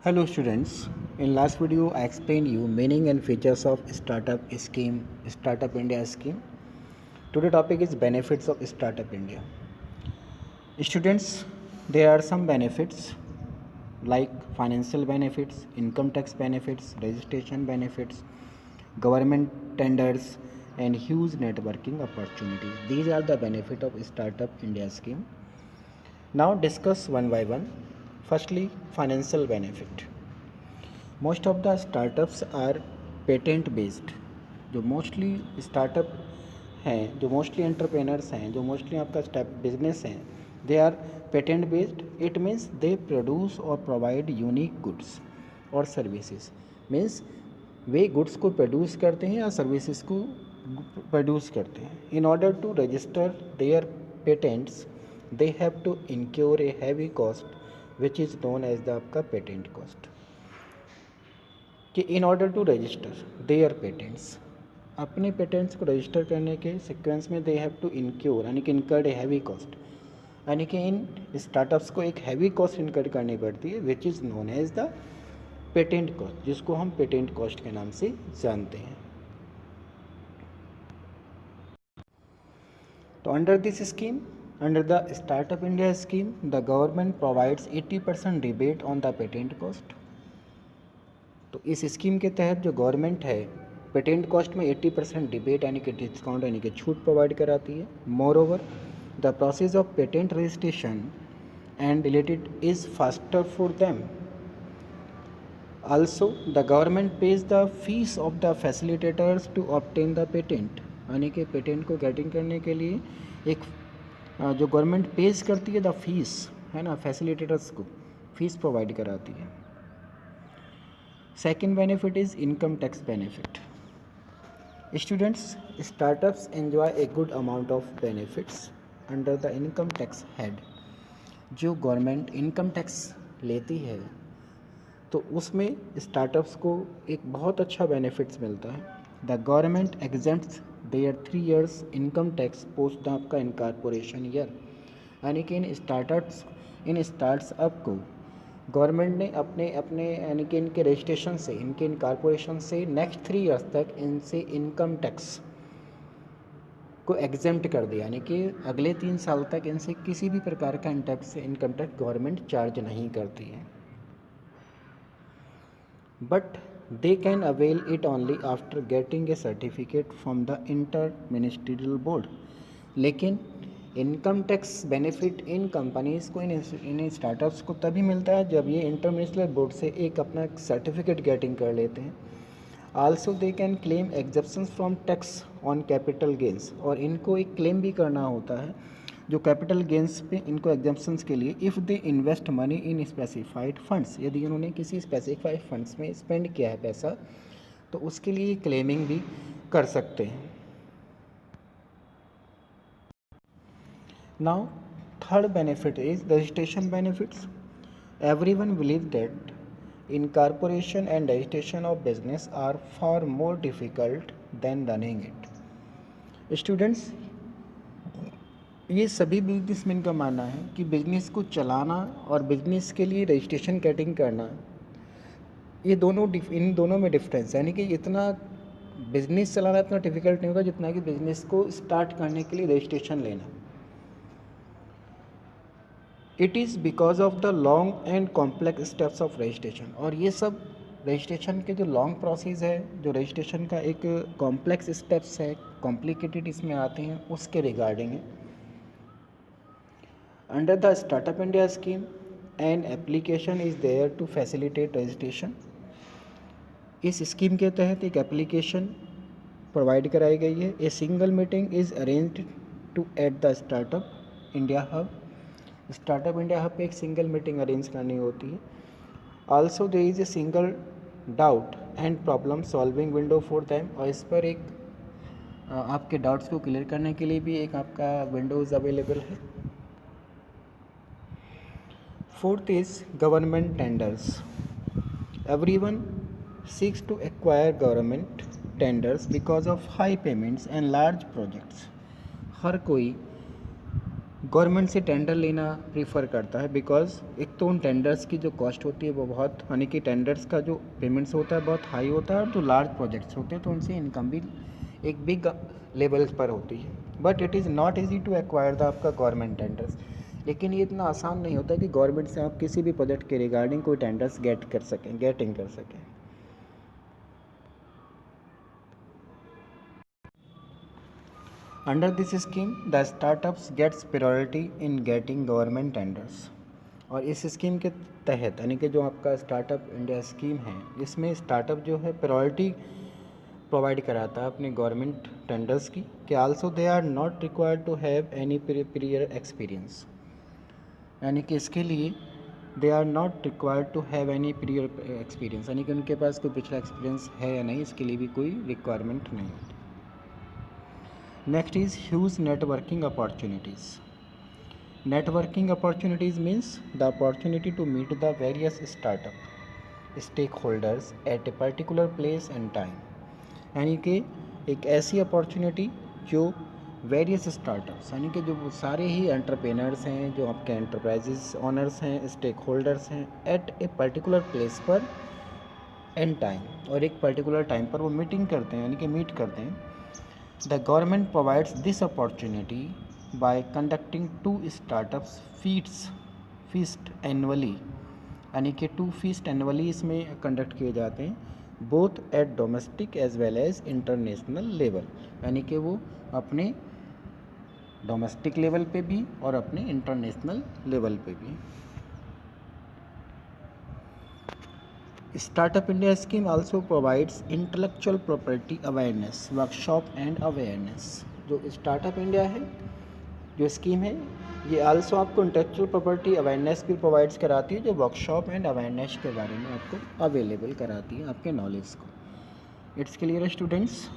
Hello students. In last video I explained you meaning and features of Startup India scheme. Today topic is benefits of Startup India. Students, there are some benefits like financial benefits, income tax benefits, registration benefits, government tenders and huge networking opportunity. These are the benefit of Startup India scheme. Now discuss one by one. Firstly, financial benefit. Most of the startups are patent based. जो mostly startup हैं, जो mostly entrepreneurs हैं, जो mostly आपका start business हैं, they are patent based. It means they produce और provide unique goods और services. Means वे गुड्स को प्रोड्यूस करते हैं या सर्विसेज को प्रोड्यूस करते हैं. In order to register their patents they have to incur a heavy cost which is known as the आपका पेटेंट कॉस्ट. कि in order to register their patents, अपने पेटेंट्स को रजिस्टर करने के सीक्वेंस में दे हैव टू इनक्योर यानी कि incurred ए heavy cost, यानी कि इन स्टार्टअप्स को एक हैवी कॉस्ट इनकर्ड करनी पड़ती है which is known as the patent cost, जिसको हम पेटेंट कॉस्ट के नाम से जानते हैं. तो under this scheme, under the startup India scheme, the government provides 80% rebate on the patent cost. तो इस स्कीम के तहत जो गवर्नमेंट है पेटेंट कॉस्ट में 80% डिबेट यानी कि डिस्काउंट यानी कि छूट प्रोवाइड कराती है. More over the process of patent registration and related is faster for them. Also the government pays the fees of the facilitators to obtain the patent, यानी कि पेटेंट को गेटिंग करने के लिए एक जो गवर्नमेंट पेज करती है द फीस है ना, फैसिलिटेटर्स को फीस प्रोवाइड कराती है. Second benefit is income tax benefit. Students, startups enjoy a good amount of benefits under the income tax head. जो गवर्नमेंट इनकम टैक्स लेती है तो उसमें स्टार्टअप्स को एक बहुत अच्छा बेनिफिट्स मिलता है. The government exempts their 3 years income tax post आपका इनकॉर्पोरेशन ईयर, यानी कि इन स्टार्टअप को गवर्नमेंट ने अपने अपने यानी कि इनके रजिस्ट्रेशन से, इनके इनकॉर्पोरेशन से नेक्स्ट 3 years तक इनसे इनकम टैक्स को एग्जेम्प्ट कर दिया, यानी कि अगले 3 साल तक इनसे किसी भी प्रकार का इनकम टैक्स गवर्नमेंट चार्ज नहीं करती है. But they can avail it only after getting a certificate from the inter ministerial board. लेकिन इनकम टैक्स बेनिफिट इन कंपनीज़ को, इन स्टार्टअप्स को तभी मिलता है जब ये इंटर मिनिस्ट्रियल बोर्ड से एक अपना सर्टिफिकेट गेटिंग कर लेते हैं. Also they can claim exemptions from tax on capital gains, और इनको एक क्लेम भी करना होता है जो कैपिटल गेंस पे इनको एग्जेप्शंस के लिए, if they invest money in specified funds, यदि उन्होंने किसी स्पेसिफाइड फंड्स में स्पेंड किया है पैसा तो उसके लिए क्लेमिंग भी कर सकते हैं. Now, third benefit is registration benefits. Everyone believes that incorporation and registration of business are far more difficult than running it. Students, ये सभी बिजनेसमैन का मानना है कि बिजनेस को चलाना और बिजनेस के लिए रजिस्ट्रेशन गेटिंग करना, ये इन दोनों में डिफरेंस है. यानी कि इतना बिजनेस चलाना इतना डिफ़िकल्ट नहीं होगा जितना कि बिजनेस को स्टार्ट करने के लिए रजिस्ट्रेशन लेना. It is because of the long and complex steps of registration. और ये सब रजिस्ट्रेशन के जो लॉन्ग प्रोसेस है, जो रजिस्ट्रेशन का एक कॉम्प्लेक्स स्टेप्स है, कॉम्प्लिकेटेड इसमें आते हैं, उसके रिगार्डिंग है. Under the startup India scheme an application is there to facilitate registration. इस स्कीम के तहत एक एप्लीकेशन प्रोवाइड कराई गई है. A single meeting is arranged to at the startup India hub. Startup India hub पे एक सिंगल मीटिंग अरेंज करनी होती है. Also there is a single doubt and problem solving window for them, और इस पर एक आपके डाउट्स को क्लियर करने के लिए भी एक आपका विंडोज़ अवेलेबल है. Fourth is government tenders. Everyone seeks to acquire government tenders because of high payments and large projects. हर कोई गवर्नमेंट से टेंडर लेना प्रीफर करता है, बिकॉज एक तो उन टेंडर्स की जो कॉस्ट होती है वो बहुत, यानी कि टेंडर्स का जो पेमेंट्स होता है बहुत हाई होता है, और जो लार्ज प्रोजेक्ट्स होते हैं तो उनसे इनकम भी एक बिग लेवल पर होती है। But it is not easy to acquire the आपका गवर्नमेंट टेंडर्स। लेकिन ये इतना आसान नहीं होता कि गवर्नमेंट से आप किसी भी प्रोजेक्ट के रिगार्डिंग कोई टेंडर्स गेट कर सकें। Under this scheme the startups gets priority in getting government tenders. और इस स्कीम के तहत, यानी कि जो आपका स्टार्टअप इंडिया स्कीम है, इसमें स्टार्टअप जो है प्रायोरिटी प्रोवाइड कराता है अपने गवर्नमेंट टेंडर्स की, कि also they are not required to have any prior experience. यानी कि इसके लिए they are not required to have any prior experience, यानी कि उनके पास कोई पिछला एक्सपीरियंस है या नहीं, इसके लिए भी कोई रिक्वायरमेंट नहीं होती। Next is huge networking opportunities. Networking opportunities means the opportunity to meet the various startup stakeholders at a particular place and time. यानी कि एक ऐसी अपॉर्चुनिटी जो वेरियस स्टार्टअप्स, यानी कि जो सारे ही एंटरप्रेनर्स हैं, जो आपके एंटरप्राइजेस ऑनर्स हैं, स्टेक होल्डर्स हैं, एट ए पर्टिकुलर प्लेस पर एंड टाइम, और एक पर्टिकुलर टाइम पर वो मीटिंग करते हैं, यानी कि मीट करते हैं। The government provides this opportunity by conducting 2 startups feast annually, यानी कि 2 feast annually इसमें कंडक्ट किए जाते हैं, both at domestic as well as international level, यानी कि वो अपने डोमेस्टिक लेवल पे भी और अपने इंटरनेशनल लेवल पे भी। Startup India scheme also provides intellectual property awareness workshop and awareness। जो स्टार्टअप इंडिया है, जो स्कीम है, ये आल्सो आपको इंटेलेक्चुअल प्रॉपर्टी अवेयरनेस भी प्रोवाइड्स कराती है, जो वर्कशॉप एंड अवेयरनेस के बारे में आपको अवेलेबल कराती है आपके नॉलेज को। It's clear students.